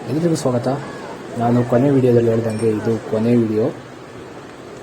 ಎಲ್ಲರಿಗೂ ಸ್ವಾಗತ. ನಾನು ಕೊನೆ ವಿಡಿಯೋದಲ್ಲಿ ಹೇಳ್ದಂಗೆ ಇದು ಕೊನೆ ವಿಡಿಯೋ.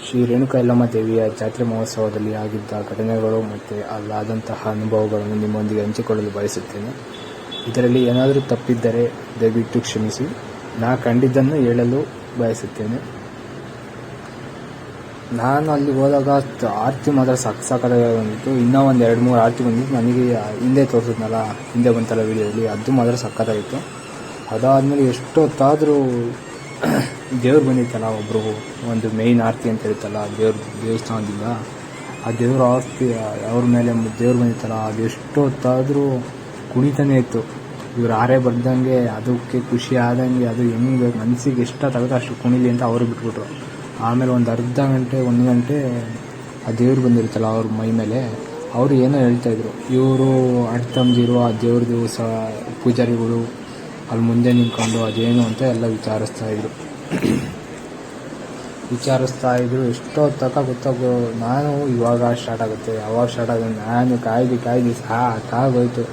ಶ್ರೀ ರೇಣುಕಾ ಯಲ್ಲಮ್ಮ ದೇವಿಯ ಜಾತ್ರೆ ಮಹೋತ್ಸವದಲ್ಲಿ ಆಗಿದ್ದ ಘಟನೆಗಳು ಮತ್ತು ಅಲ್ಲಾದಂತಹ ಅನುಭವಗಳನ್ನು ನಿಮ್ಮೊಂದಿಗೆ ಹಂಚಿಕೊಳ್ಳಲು ಬಯಸುತ್ತೇನೆ. ಇದರಲ್ಲಿ ಏನಾದರೂ ತಪ್ಪಿದ್ದರೆ ದಯವಿಟ್ಟು ಕ್ಷಮಿಸಿ. ನಾ ಕಂಡಿದ್ದನ್ನು ಹೇಳಲು ಬಯಸುತ್ತೇನೆ. ನಾನು ಅಲ್ಲಿ ಹೋದಾಗ ಆರತಿ ಮಾತ್ರ ಸಾಕಾಗಿ ಬಂದಿತ್ತು. ಇನ್ನೂ ಒಂದು 2-3 ಆರತಿ ಬಂದಿತ್ತು. ನನಗೆ ಹಿಂದೆ ತೋರಿಸಿದ್ನಲ್ಲ, ಹಿಂದೆ ಬಂತಲ್ಲ ವಿಡಿಯೋದಲ್ಲಿ, ಅದು ಮಾತ್ರ ಸಕ್ಕತ್ತಾಗಿತ್ತು. ಅದಾದಮೇಲೆ ಎಷ್ಟೊತ್ತಾದರೂ ದೇವ್ರು ಬಂದಿತ್ತಲ್ಲ, ಒಬ್ಬರು ಒಂದು ಮೇಯ್ನ್ ಆರತಿ ಅಂತ ಇರುತ್ತಲ್ಲ ದೇವಸ್ಥಾನದಿಂದ, ಆ ದೇವ್ರ ಆರತಿ ಅವ್ರ ಮೇಲೆ ದೇವ್ರು ಬಂದಿತ್ತಲ್ಲ, ಅದು ಎಷ್ಟೊತ್ತಾದರೂ ಕುಣಿತಾನೇ ಇತ್ತು. ಇವ್ರು ಆರೇ ಬರ್ದಂಗೆ, ಅದಕ್ಕೆ ಖುಷಿ ಆದಂಗೆ, ಅದು ಹೆಂಗೆ ಮನಸ್ಸಿಗೆ ಎಷ್ಟೊತ್ತಾಗುತ್ತೋ ಅಷ್ಟು ಕುಣಿಲಿ ಅಂತ ಅವರು ಬಿಟ್ಬಿಟ್ರು. ಆಮೇಲೆ ಒಂದು ಅರ್ಧ ಗಂಟೆ 1 ಗಂಟೆ ಆ ದೇವ್ರು ಬಂದಿರುತ್ತಲ್ಲ ಅವ್ರ ಮೈ ಮೇಲೆ, ಅವರು ಏನೋ ಹೇಳ್ತಾಯಿದ್ರು. ಇವರು ಅಣ್ಣ ತಮ್ಮದಿರು ಆ ದೇವ್ರದ್ದು ಪೂಜಾರಿಗಳು ಅಲ್ಲಿ ಮುಂದೆ ನಿಂತ್ಕೊಂಡು ಅದೇನು ಅಂತ ಎಲ್ಲ ವಿಚಾರಿಸ್ತಾ ಇದ್ರು. ಎಷ್ಟೋ ತನಕ ಗೊತ್ತಾಗೋ, ನಾನು ಇವಾಗ ಸ್ಟಾರ್ಟ್ ಆಗುತ್ತೆ, ಅವಾಗ ಸ್ಟಾರ್ಟ್ ಆಗುತ್ತೆ, ನಾನು ಕಾಯ್ದು ಸಾಕಾಗೋಯ್ತು.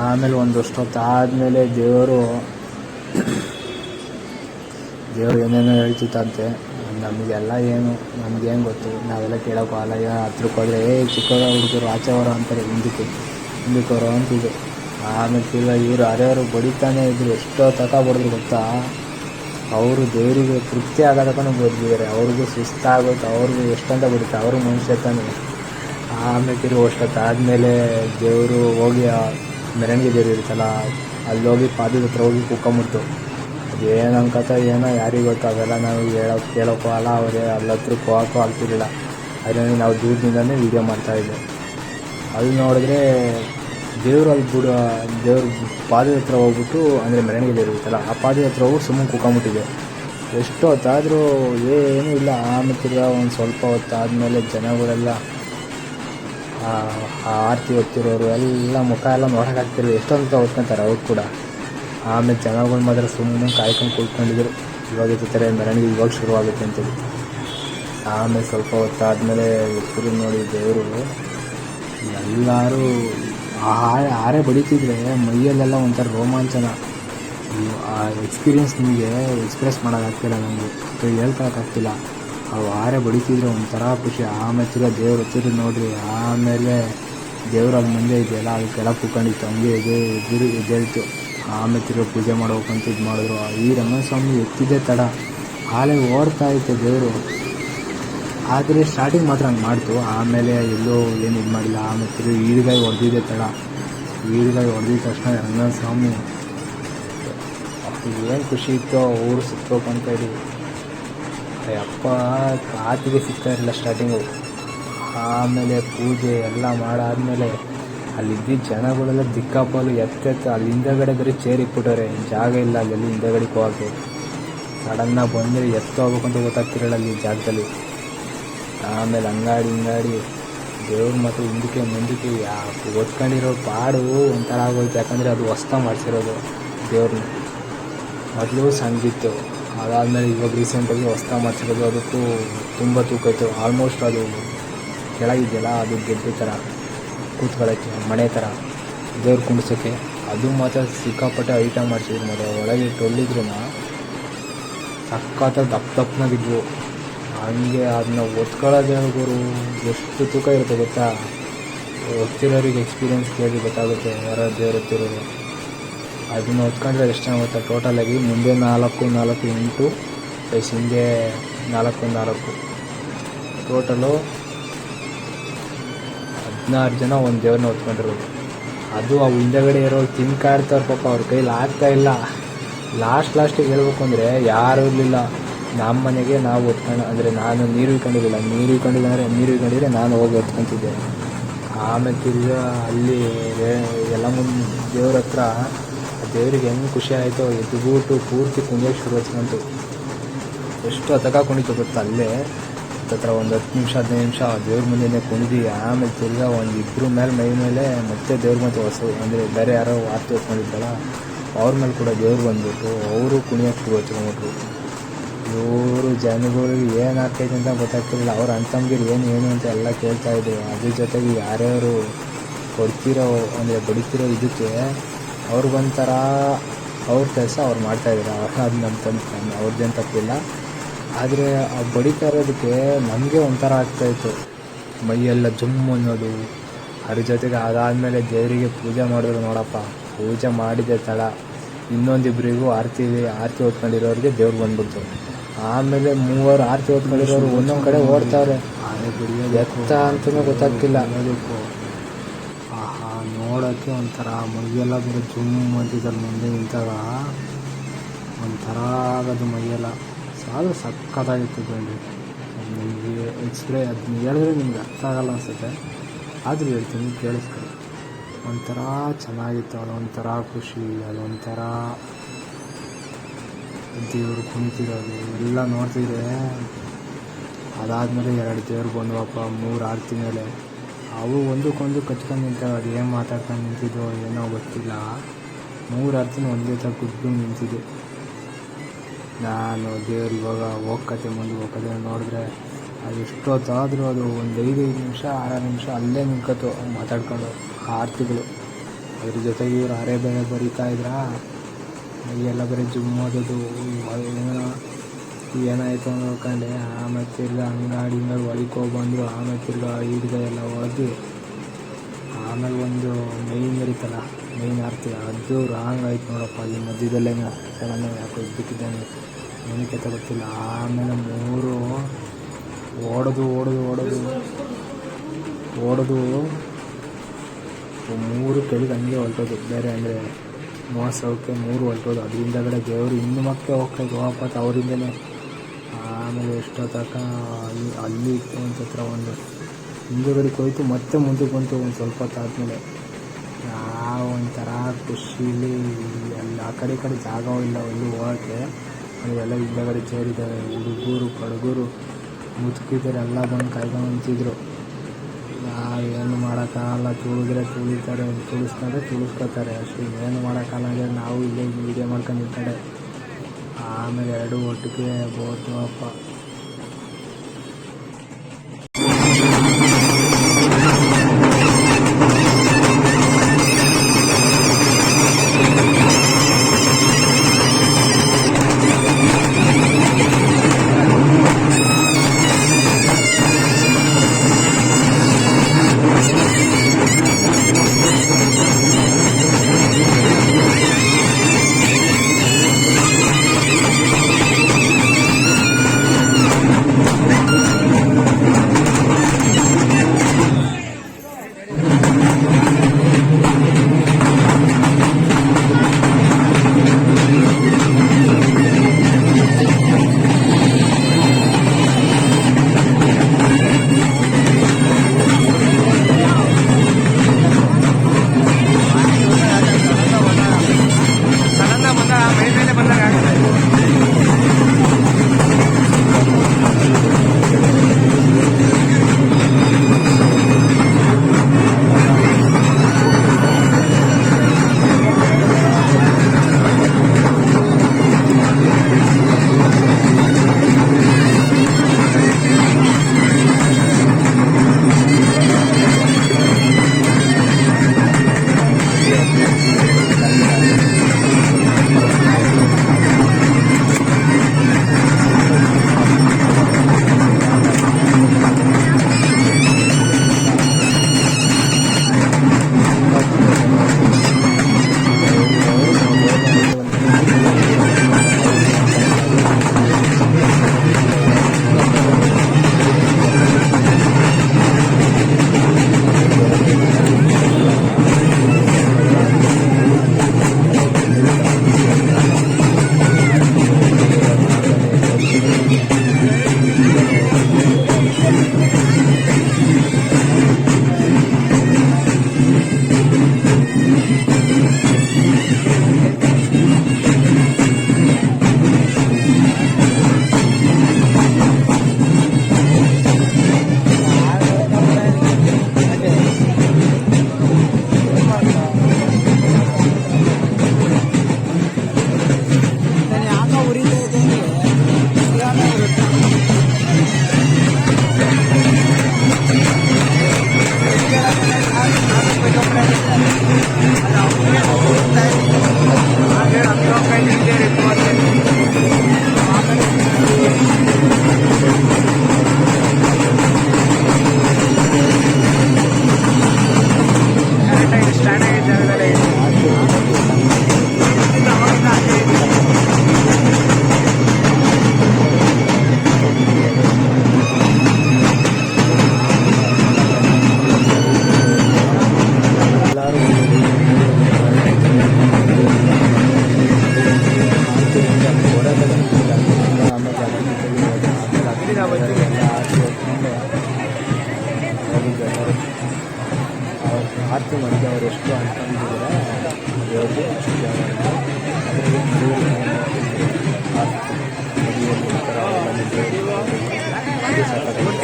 ಆಮೇಲೆ ಒಂದಷ್ಟೊತ್ತು ಆದಮೇಲೆ ದೇವರು ಏನೇನೋ ಹೇಳ್ತಿತ್ತಂತೆ. ನಮಗೆಲ್ಲ ನಮಗೇನು ಗೊತ್ತು, ನಾವೆಲ್ಲ ಕೇಳೋಕ್ಕಾಗಲ್ಲ. ಹತ್ರಕ್ಕೆ ಹೋದರೆ ಚಿಕ್ಕ ಹುಡುಗರು ಆಚೆವರ ಅಂತಾರೆ, ಹಿಂದಕ್ಕೆ ಬರೋ ಅಂತಿದ್ರು. ಆಮೇಲೆ ತಿರ್ಗಾ ಇವರು ಅರೆಯವರು ಬಡಿತಾನೆ ಇದ್ರು. ಎಷ್ಟೋ ತನಕ ಬಡಿದ್ರು ಗೊತ್ತಾ. ಅವರು ದೇವರಿಗೆ ತೃಪ್ತಿ ಆಗೋದಕ್ಕೂ ಬಡಿದಿದ್ದಾರೆ. ಅವ್ರಿಗೂ ಸುಸ್ತಾಗೋಯ್ತು. ಅವ್ರಿಗೂ ಎಷ್ಟಂತ ಬಡಿತಾರೆ, ಅವರು ಮನುಷ್ಯ ತಾನೆ. ಆಮೇಲೆ ತಿರ್ಗಿ ಅಷ್ಟೊತ್ತಾದಮೇಲೆ ದೇವರು ಹೋಗಿ ಮೆರವಣಿಗೆ ದೇವ್ರು ಇರುತ್ತಲ್ಲ, ಅಲ್ಲಿ ಹೋಗಿ ಪಾದದ ಹತ್ರ ಹೋಗಿ ಕುಕ್ಕೊಂಬಿಡ್ತು. ಅದೇನು ಅನ್ಕತ ಏನೋ ಯಾರಿಗೆ ಗೊತ್ತು. ಅವೆಲ್ಲ ನಾವು ಕೇಳೋಕ್ಕೂ ಅಲ್ಲ, ಅವರೇ ಅಲ್ಲಿ ಹತ್ರಕ್ಕೆ ಹೋಗೋಕ್ಕೂ ಆಗ್ತಿರಲಿಲ್ಲ. ಅದರಲ್ಲಿ ನಾವು ದೂರದಿಂದನೇ ವೀಡಿಯೋ ಮಾಡ್ತಾಯಿದ್ದೆ. ಅಲ್ಲಿ ನೋಡಿದ್ರೆ ದೇವ್ರ ಪಾದದ ಹತ್ರ ಹೋಗ್ಬಿಟ್ಟು, ಅಂದರೆ ಮೆರವಣಿಗೆ ದೇವ್ರು ಇರುತ್ತಲ್ಲ, ಆ ಪಾದದ ಹತ್ರ ಹೋಗಿ ಸುಮ್ಮನೆ ಕುಕ್ಕೊಂಬಿಟ್ಟಿದೆ. ಎಷ್ಟೊತ್ತಾದರೂ ಏನೂ ಇಲ್ಲ. ಆಮೇಲೆ ತಿರ್ಗಾ ಒಂದು ಸ್ವಲ್ಪ ಹೊತ್ತಾದಮೇಲೆ ಜನಗಳೆಲ್ಲ ಆ ಆರತಿ ಹೊತ್ತಿರೋರು ಎಲ್ಲ ಮುಖ ಎಲ್ಲ ನೋಡೋಕ್ಕಾಗ್ತಿರಲಿಲ್ಲ. ಎಷ್ಟೊಂದು ಹೊತ್ಕೊಂತಾರೆ ಅವ್ರು ಕೂಡ. ಆಮೇಲೆ ಜನಗಳು ಮಾತ್ರ ಸುಮ್ಮನೆ ಕಾಯ್ಕೊಂಡು ಕೂತ್ಕೊಂಡಿದ್ರು, ಇವಾಗ ಜೊತೆ ಮೆರವಣಿಗೆ ಇವಾಗ ಶುರುವಾಗುತ್ತೆ ಅಂತೇಳಿ. ಆಮೇಲೆ ಸ್ವಲ್ಪ ಹೊತ್ತಾದಮೇಲೆ ಹೆಸರು ನೋಡಿ ದೇವರು ಎಲ್ಲರೂ ಆರೆ ಬಡಿತಿದ್ರೆ ಮೈಯಲ್ಲೆಲ್ಲ ಒಂಥರ ರೋಮಾಂಚನ. ಆ ಎಕ್ಸ್ಪೀರಿಯೆನ್ಸ್ ನಿಮಗೆ ಎಕ್ಸ್ಪ್ರೆಸ್ ಮಾಡೋಕ್ಕಾಗ್ತಿಲ್ಲ, ನನಗೆ ಹೇಳ್ಕೊಳಕ್ಕಾಗ್ತಿಲ್ಲ. ಅವು ಆರೆ ಬಡಿತಿದ್ರೆ ಒಂಥರ ಖುಷಿ. ಆಮೇಲೆ ತಿರ್ಗಾ ದೇವ್ರು ಹತ್ತಿರ ನೋಡ್ರಿ. ಆಮೇಲೆ ದೇವ್ರು ಅಲ್ಲಿ ಮುಂದೆ ಇದೆಯಲ್ಲ, ಅದಕ್ಕೆಲ್ಲ ಕೂತ್ಕೊಂಡಿತ್ತು, ಹಂಗೆ ಎದ್ದೇಳ್ತು. ಆಮೇಲೆ ತಿರ್ಗಾ ಪೂಜೆ ಮಾಡ್ಬೇಕಂತ ಇದು ಮಾಡಿದ್ರು. ಈ ರಂಗಸ್ವಾಮಿ ಎತ್ತಿದ್ದೆ ತಡ, ಹಾಲೆ ಓಡ್ತಾ ಇತ್ತು ದೇವರು. ಆದರೆ ಸ್ಟಾರ್ಟಿಂಗ್ ಮಾತ್ರ ಹಂಗೆ ಮಾಡ್ತು. ಆಮೇಲೆ ಎಲ್ಲೋ ಏನು ಇದು ಮಾಡಿಲ್ಲ. ಆಮೇಲೆ ತಿರ್ಗಿ ಈಡ್ಗಾಯಿ ಹೊಡೆದಿದ್ದೆ ತಡ. ಈಡ್ಗಾಯಿ ಹೊಡೆದಿದ್ದ ತಕ್ಷಣ ರಂಗಸ್ವಾಮಿ ಏನು ಖುಷಿ ಇತ್ತು. ಊರು ಸುತ್ತಬೇಕಂತ ಹೇಳಿ ಅಪ್ಪ ಆತಿಗೆ ಸಿಗ್ತಾ ಇರಲಿಲ್ಲ ಸ್ಟಾರ್ಟಿಂಗು. ಆಮೇಲೆ ಪೂಜೆ ಎಲ್ಲ ಮಾಡಾದಮೇಲೆ ಅಲ್ಲಿದ್ದ ಜನಗಳೆಲ್ಲ ದಿಕ್ಕಾಪಾಲು ಎತ್ತೆತ್ತು. ಅಲ್ಲಿ ಹಿಂದಗಡೆ ಬರೀ ಚೇರ್ ಇಟ್ಬಿಟ್ಟವ್ರೆ, ಜಾಗ ಇಲ್ಲ ಅಲ್ಲೆಲ್ಲಿ ಹಿಂದಗಡೆಗೆ ಹೋಗೋಕ್ಕೆ. ಸಡನ್ನಾಗಿ ಬಂದರೆ ಹೋಗ್ಬೇಕಂತ ಗೊತ್ತಾಗ್ತಿರಲ್ಲ ಅಲ್ಲಿ ಜಾಗದಲ್ಲಿ. ಆಮೇಲೆ ಹಿಂಗಾಡಿ ದೇವ್ರು ಮತ್ತು ಮುಂದಕ್ಕೆ ಓದ್ಕೊಂಡಿರೋ ಪಾಡು ಒಂಥರ ಆಗೋಯ್ತು. ಯಾಕಂದರೆ ಅದು ಹೊಸ್ದಾಗಿ ಮಾಡಿಸಿರೋದು ದೇವ್ರನ್ನ. ಮೊದಲು ಸಣ್ಣದಿತ್ತು, ಅದಾದಮೇಲೆ ಇವಾಗ ರೀಸೆಂಟಾಗಿ ಹೊಸ್ದಾಗಿ ಮಾಡಿಸಿರೋದು. ಅದಕ್ಕೂ ತುಂಬ ತೂಕ ಇತ್ತು. ಆಲ್ಮೋಸ್ಟ್ ಅದು ಕೆಳಗಿದೆಯಲ್ಲ, ಅದು ಗೆಡ್ಡೆ ಥರ ಕೂತ್ಕೊಳ್ಳೋಕ್ಕೆ ಮನೆ ಥರ ದೇವ್ರು ಕುಂಡ್ಸೋಕ್ಕೆ. ಅದು ಮಾತ್ರ ಸಿಕ್ಕಾಪಟ್ಟೆ ಐಟಮ್ ಮಾಡಿಸಿದ್ರು. ಮತ್ತು ಒಳಗೆ ಟೊಳ್ಳಿದ್ರು ಸಕ್ಕತ್ತ ದಪ್ಪನಾಗಿದ್ವು. ಹಂಗೆ ಅದನ್ನ ಒತ್ಕೊಳ್ಳೋದೇ ಗುರು ಎಷ್ಟು ತೂಕ ಇರುತ್ತೆ ಗೊತ್ತಾ. ಒತ್ತಿರೋರಿಗೆ ಎಕ್ಸ್ಪೀರಿಯೆನ್ಸ್ ಕೇಳಿ ಗೊತ್ತಾಗುತ್ತೆ ಯಾರೋ ದೇವ್ರು ಒತ್ತಿರೋರು. ಅದನ್ನ ಹೊತ್ಕೊಂಡ್ರೆ ಎಷ್ಟು ಜನ ಗೊತ್ತಾ, ಟೋಟಲಾಗಿ ಮುಂದೆ 4 8 ಪ್ಲಸ್ ಹಿಂದೆ 4 ಟೋಟಲು 16 ಜನ ಒಂದು ದೇವ್ರನ್ನ ಹೊತ್ಕೊಂಡಿರೋದು. ಅದು ಅವು ಹಿಂದಗಡೆ ಇರೋ ತಿನ್ಕಾಡ್ತಾರೆ ಪಾಪ, ಅವ್ರ ಕೈಲಿ ಆಗ್ತಾಯಿಲ್ಲ. ಲಾಸ್ಟಿಗೆ ಹೇಳ್ಬೇಕು ಅಂದರೆ ಯಾರೂ ಇರಲಿಲ್ಲ. ನಮ್ಮ ಮನೆಗೆ ನಾವು ಹೊತ್ಕೊಂಡು, ಅಂದರೆ ನಾನು ನೀರು ಇಟ್ಕೊಂಡಿದ್ರೆ ನಾನು ಹೋಗಿ ಹೊತ್ಕೊತಿದ್ದೆ. ಆಮೇಲೆ ತಿರ್ಗಾ ಅಲ್ಲಿ ಎಲ್ಲ ಮುಂದೆ ದೇವ್ರ ಹತ್ರ ದೇವ್ರಿಗೆ ಹೆಂಗೆ ಖುಷಿ ಆಯಿತು, ಎದ್ದುಬಿಟ್ಟು ಪೂರ್ತಿ ಕುಣಿಯೋಕ್ಕೆ ಶುರು ಹಚ್ಕೊಂತು. ಎಷ್ಟು ತಕ ಕುಣಿತು ಗೊತ್ತಾ. ಅಲ್ಲೇ ಹತ್ರ ಒಂದು 10 ನಿಮಿಷ 15 ನಿಮಿಷ ದೇವ್ರ ಮುಂದೆನೇ ಕುಣಿದು. ಆಮೇಲೆ ತಿರ್ಗಾ ಒಂದು ಇಬ್ಬರು ಮೈ ಮೇಲೆ ಮತ್ತೆ ದೇವ್ರ ಮತ್ತೆ ಅಂದರೆ ಬೇರೆ ಯಾರೋ ಆರತಿ ಹೊತ್ಕೊಂಡಿದ್ದಲ್ಲ ಅವ್ರ ಮೇಲೆ ಕೂಡ ದೇವ್ರು ಬಂದ್ಬಿಟ್ಟು ಅವರು ಕುಣಿಯೋಕ್ಕೆ ಶುರು ಹಚ್ಕೊಂಡ್ಬಿಟ್ರು. ಇವರು ಜನಗಳಿಗೆ ಏನು ಆಗ್ತೈತೆ ಅಂತ ಗೊತ್ತಾಗ್ತಿರಲಿಲ್ಲ. ಅವ್ರ ಅಣ್ಣ ಏನು ಅಂತ ಎಲ್ಲ ಕೇಳ್ತಾಯಿದ್ರು. ಅದ್ರ ಜೊತೆಗೆ ಯಾರ್ಯಾರು ಕೊಡ್ತಿರೋ ಅಂದರೆ ಬಡಿತಿರೋ ಇದಕ್ಕೆ ಅವ್ರಿಗೊಂಥರ ಅವ್ರ ಕೆಲಸ ಅವ್ರು ಮಾಡ್ತಾಯಿದ್ದಾರೆ, ಅದು ನಮ್ಮ ತಂದೆ ಅವ್ರದ್ದೇನು ತಪ್ಪಿಲ್ಲ. ಆದರೆ ಆ ಬಡಿತಾ ಇರೋದಕ್ಕೆ ನಮಗೆ ಒಂಥರ ಆಗ್ತಾಯಿತ್ತು, ಮೈಯೆಲ್ಲ ಜುಮ್ ಅನ್ನೋದು. ಅದ್ರ ಜೊತೆಗೆ ಅದಾದಮೇಲೆ ದೇವರಿಗೆ ಪೂಜೆ ಮಾಡಿದ್ರು ನೋಡಪ್ಪ, ಪೂಜೆ ಮಾಡಿದೆ ತಡ, ಇನ್ನೊಂದಿಬ್ಬರಿಗೂ ಆರತಿ ಹೊತ್ಕೊಂಡಿರೋರಿಗೆ ದೇವ್ರು ಬಂದ್ಬಿಡ್ತು. ಆಮೇಲೆ ಮೂವರು ಆರತಿ ಹೊತ್ಕೊಂಡಿರೋರು ಒಂದೊಂದು ಕಡೆ ಓಡ್ತಾವ್ರೆ, ಎತ್ತ ಅಂತಲೂ ಗೊತ್ತಾಗ್ತಿಲ್ಲ. ಆಹಾ, ನೋಡೋಕ್ಕೆ ಒಂಥರ ಮೈಯೆಲ್ಲ ಬರೋ ಜುಮ್ ಅಂತಿದ್ದಲ್ಲಿ ಮುಂದೆ ನಿಂತಾಗ ಒಂಥರ ಆಗೋದು ಮೈಯೆಲ್ಲ. ಸಾಲು ಸಕ್ಕತ್ತಾಗಿತ್ತು ಬನ್ನಿ. ನಿಮಗೆ ಅದನ್ನ ಹೇಳಿದ್ರೆ ನಿಮ್ಗೆ ಅರ್ಥ ಆಗಲ್ಲ ಅನಿಸುತ್ತೆ, ಆದರೂ ಹೇಳ್ತೀನಿ ಕೇಳಿಸ್ಕೊಳ್ಳಿ. ಒಂಥರ ಚೆನ್ನಾಗಿತ್ತು, ಅದೊಂಥರ ಖುಷಿ, ಅದೊಂಥರ ದೇವರು ಕುಣಿತಿರೋದು ಎಲ್ಲ ನೋಡ್ತಿದ್ರೆ. ಅದಾದಮೇಲೆ 2 ದೇವ್ರು ಬಂದವಪ್ಪ 3 ಆರತಿ ಮೇಲೆ. ಅವು ಒಂದಕ್ಕೊಂದು ಕಚ್ಕೊಂಡು ನಿಂತಾವೆ, ಅದು ಏನು ಮಾತಾಡ್ಕೊಂಡು ನಿಂತಿದ್ದೋ ಏನೋ ಗೊತ್ತಿಲ್ಲ. 3 ಆರತಿನೂ ಒಂದೇ ಥರ ಕುದ್ಕೊಂಡು ನಿಂತಿದ್ದೆ ನಾನು. ದೇವ್ರು ಇವಾಗ ಹೋಗ್ಕತೆ ನೋಡಿದ್ರೆ ಅದು ಎಷ್ಟೊತ್ತಾದರೂ ಅದು ಒಂದು 5 ನಿಮಿಷ 6 ನಿಮಿಷ ಅಲ್ಲೇ ನಿಂತ್ಕೊತು ಮಾತಾಡ್ಕೊಂಡು ಆರತಿಗಳು. ಅದ್ರ ಜೊತೆಗೆ ಇವ್ರು ಅರೆ ಬೇರೆ ಬರೀತಾ ಇದ್ರಾ, ಮೈಯೆಲ್ಲ ಬರೀ ಜುಮ್ ಓದೋದು. ಏನಾಯಿತು ನೋಡ್ಕೊಂಡೆ. ಆಮೇಲೆ ತಿರ್ಗಿ ಅಂಗಡಿ ಮೇಲೆ ಒಳಗೆ ಹೋಗ್ಬಂದರು. ಆಮೇಲೆ ತಿರ್ಗಿ ಹಿಡ್ದೆ ಎಲ್ಲ ಓದಿ. ಆಮೇಲೆ ಒಂದು ಮೈನ್ ಬರೀತಲ್ಲ, ಮೈನ್ ಆರತಿ, ಅದು ರಾಂಗ್ ಆಯ್ತು ನೋಡಪ್ಪ. ಈ ಮಧ್ಯದಲ್ಲೇ ಸಡನ್ನಾಗಿ ಯಾಕೋ ಇದ್ದಕ್ಕಿದ್ದಾನೆ, ಏನಕ್ಕೆ ಗೊತ್ತಿಲ್ಲ. ಆಮೇಲೆ 3 ಓಡೋದು 3 ಕೆಳಗೆ ಹಂಗೆ ಹೊಲ್ಟೋದು. ಬೇರೆ ಅಂದರೆ ಮೋಸಕ್ಕೆ 3 ಹೊಲ್ಟೋದು. ಅದರಿಂದಗಡೆ ದೇವರು ಇನ್ನು ಮತ್ತೆ ಹೋಗ್ತಾಯಿದ್ದು ವಾಪಸ್ ಅವರಿಂದನೇ. ಆಮೇಲೆ ಎಷ್ಟೊತ್ತಕ ಅಲ್ಲಿ ಇತ್ತು ಒಂಥರ ಒಂದು ಹಿಂದುಗಡೆಗೆ ಹೋಯ್ತು, ಮತ್ತೆ ಮುಂದಕ್ಕೆ ಬಂತು ಒಂದು ಸ್ವಲ್ಪ ಹೊತ್ತಾದ್ಮೇಲೆ. ನಾವು ಒಂಥರ ಖುಷಿಲಿ ಎಲ್ಲ ಆ ಕಡೆ ಜಾಗ ಇಲ್ಲ ಒಂದು ಹೋಗೋಕ್ಕೆ. ಅದೆಲ್ಲ ಹಿಂದಗಡೆ ಸೇರಿದ್ದಾರೆ, ಹುಡುಗರು ಪಡುಗರು ಮುದುಕಿದ್ದಾರೆ, ಎಲ್ಲ ಬಂದು ಕಾಯ್ಕೊಂಡು ನಿಂತಿದ್ರು. ನಾವೇನು ಮಾಡೋಕ್ಕಾಗಲ್ಲ, ತುಳಿತಾರೆ, ತುಳಿಸ್ಕೋತಾರೆ ಅಷ್ಟೇ, ಏನು ಮಾಡೋಕ್ಕಾಗಲ್ಲ. ನಾವು ಇಲ್ಲೇ ವೀಡಿಯೋ ಮಾಡ್ಕೊಂಡು ನಿಂತಡೆ. ಆಮೇಲೆ 2 ಒಟ್ಟಿಗೆ ಬೋದ್ವಪ್ಪ.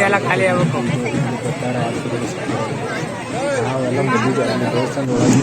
ಎಲ್ಲ ಖಾಲಿ ಆಗ್ಬೇಕು. ಬರ್ತಾರೆ ಹಾಸ್ಪಿಟಲ್ ನಾವೆಲ್ಲ ಬಂದಿದ್ದೇವೆ ಅಲ್ಲಿ ದೇವಸ್ಥಾನದ ಒಳಗೆ